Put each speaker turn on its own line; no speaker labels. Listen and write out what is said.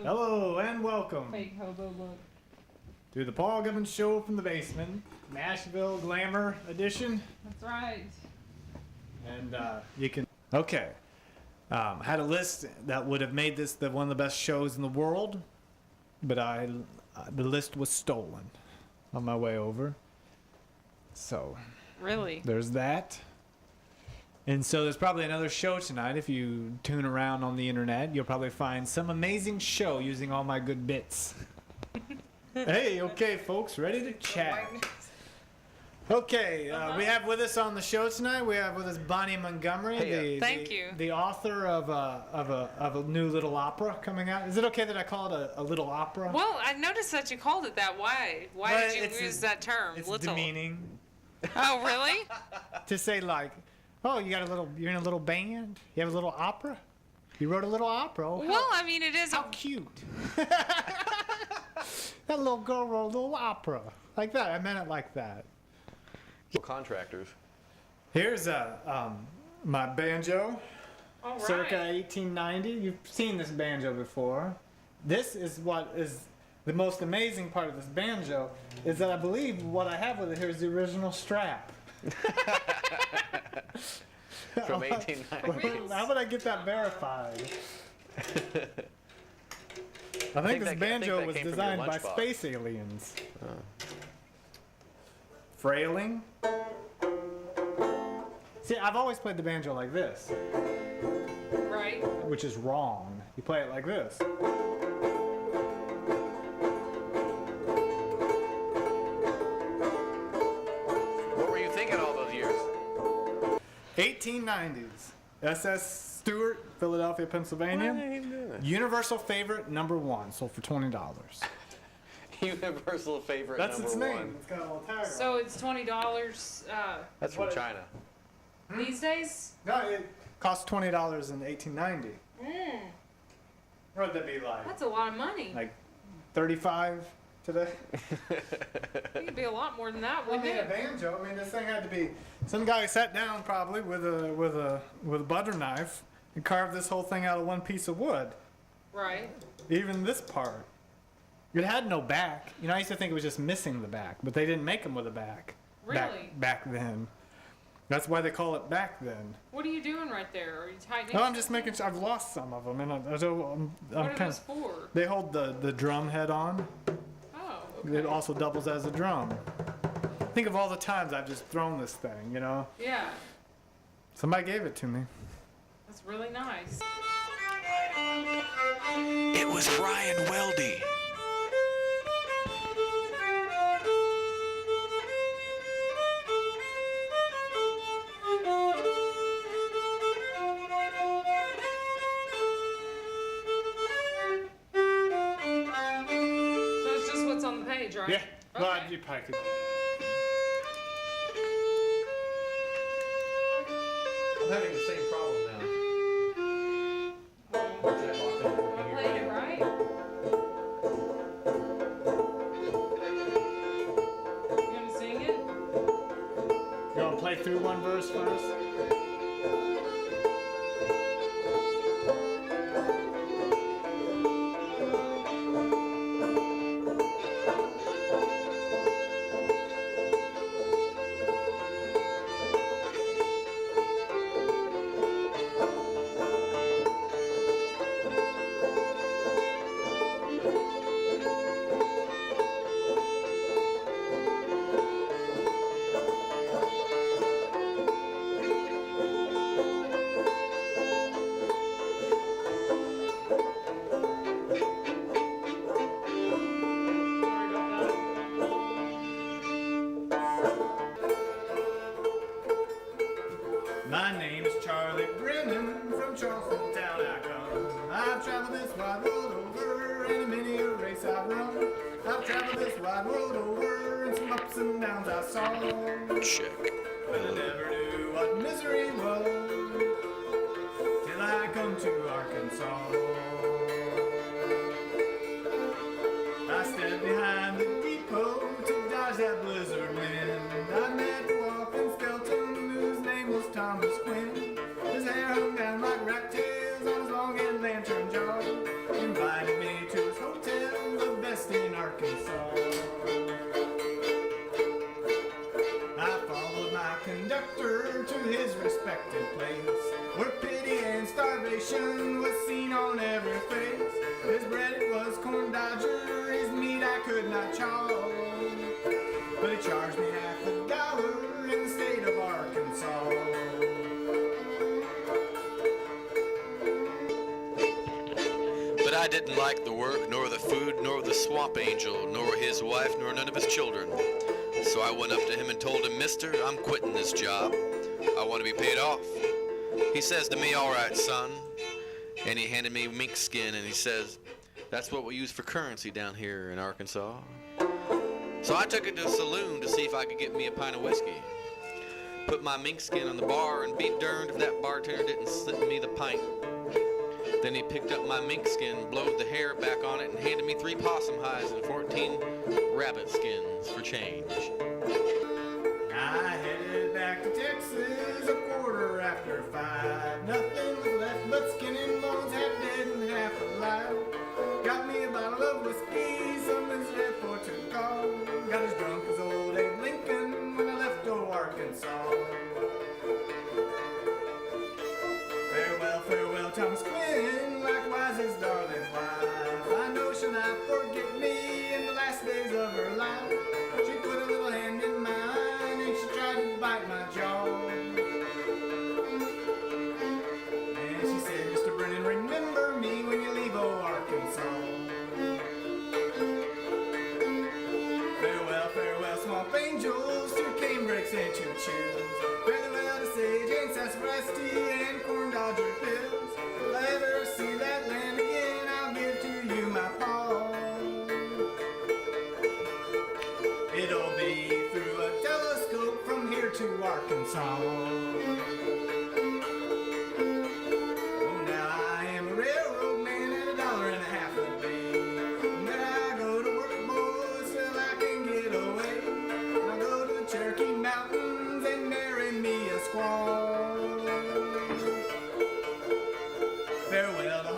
a
Hello and welcome
fake hobo look.
to the Paul Gubbins Show from the basement, Nashville Glamor edition.
That's right.
And you can. Okay. Had a list that would have made this one of the best shows in the world, but the list was stolen on my way over. So
Really?
there's that. And so there's probably another show tonight. If you tune around on the internet, you'll probably find some amazing show using all my good bits. Hey, okay, folks, ready to chat. Okay, we have with us on the show tonight. We have with us Bonnie Montgomery,
Thank you.
the author of a new little opera coming out. Is it okay that I call it a little opera?
Well, I noticed that you called it that. Why? Why did you use that term?
It's
little.
demeaning
Oh, really?
to say like, oh, you're in a little band. You have a little opera. You wrote a little opera. Oh,
Well, I mean, it is.
how cute. That little girl wrote a little opera like that. I meant it like that.
Contractors.
Here's my banjo,
All right.
circa 1890. You've seen this banjo before. This is what is the most amazing part of this banjo is that I believe what I have with it here is the original strap.
From 1890.
How would I get that verified? I think this banjo was designed by space aliens. Frailing. See, I've always played the banjo like this,
Right.
which is wrong. You play it like this.
What were you thinking all those years?
1890s. SS Stewart, Philadelphia, Pennsylvania. Universal favorite #1, sold for $20.
Universal favorite
That's its
number
name.
one.
It's got a little tag on it.
So it's $20
That's from China.
these days.
No, it cost $20 in 1890. What would that be like?
That's a lot of money.
Like 35 today?
It could be a lot more than that,
I
wouldn't
mean, a
it?
banjo. I mean, this thing had to be. Some guy sat down probably with a butter knife and carved this whole thing out of one piece of wood.
Right.
Even this part. It had no back. You know, I used to think it was just missing the back, but they didn't make them with a back.
Really?
Back then. That's why they call it back then.
What are you doing right there? Are you tightening?
No, I'm just making sure. I've lost some of them, and I'm
What are
kind
those
of.
for?
They hold the drum head on.
Oh,
It
okay.
also doubles as a drum. Think of all the times I've just thrown this thing, you know?
Yeah.
Somebody gave it to me.
That's really nice.
It was Ryan Weldy.
So it's just what's on the page, right?
Yeah. Well,
Okay.
you probably could.
I'm having the same problem now.
I played it right. You gonna sing it?
You want to play through one verse first?
Sorry about
My name is Charlie Brennan, from Charleston town I come. I've traveled this wide world over, and many a race I've run. I've traveled this wide world over, and some ups and downs I saw.
Check.
But I never knew what misery was, till I come to Arkansas. I stepped behind the depot to dodge that blizzard wind. I met a walking skeleton whose name was Thomas Quinn. His hair hung down like rat tails on his long and lantern jaw. Invited me to neglected place, where pity and starvation was seen on every face. His bread it was corn dodger, his meat I could not chaw, but he charged me $50 in the state of Arkansas.
But I didn't like the work, nor the food, nor the swamp angel, nor his wife, nor none of his children. So I went up to him and told him, "Mister, I'm quitting this job. I want to be paid off." He says to me, "All right, son." And he handed me mink skin and he says, "That's what we use for currency down here in Arkansas." So I took it to a saloon to see if I could get me a pint of whiskey. Put my mink skin on the bar and be darned if that bartender didn't slip me the pint. Then he picked up my mink skin, blowed the hair back on it, and handed me 3 possum hides and 14 rabbit skins for change.
I headed back to Texas a 5:15. Nothing was left but skin and bones, half dead and half alive. Got me a bottle of whiskey, some is left for to go. Got as drunk as old Abe Lincoln when I left old Arkansas. Farewell, farewell, Thomas Quinn, likewise his darling wife. I know she'll not forget me in the last days of her life. She put a little hand in mine and she tried to bite my jaw. And she said, "Mr. Brennan, remember me when you leave old Arkansas." Farewell, farewell, swamp angels, 2 canebrakes and 2 chills. Farewell to sage and sassafras tea and corn dodger pills. If I ever see that land again, I'll give to you my paw. It'll be through a telescope from here to Arkansas. Oh, now I am a railroad man at $1.50 a day. And then I go to work, boys, till I can get away. And I go to the Cherokee Mountains and marry me a squaw. Farewell to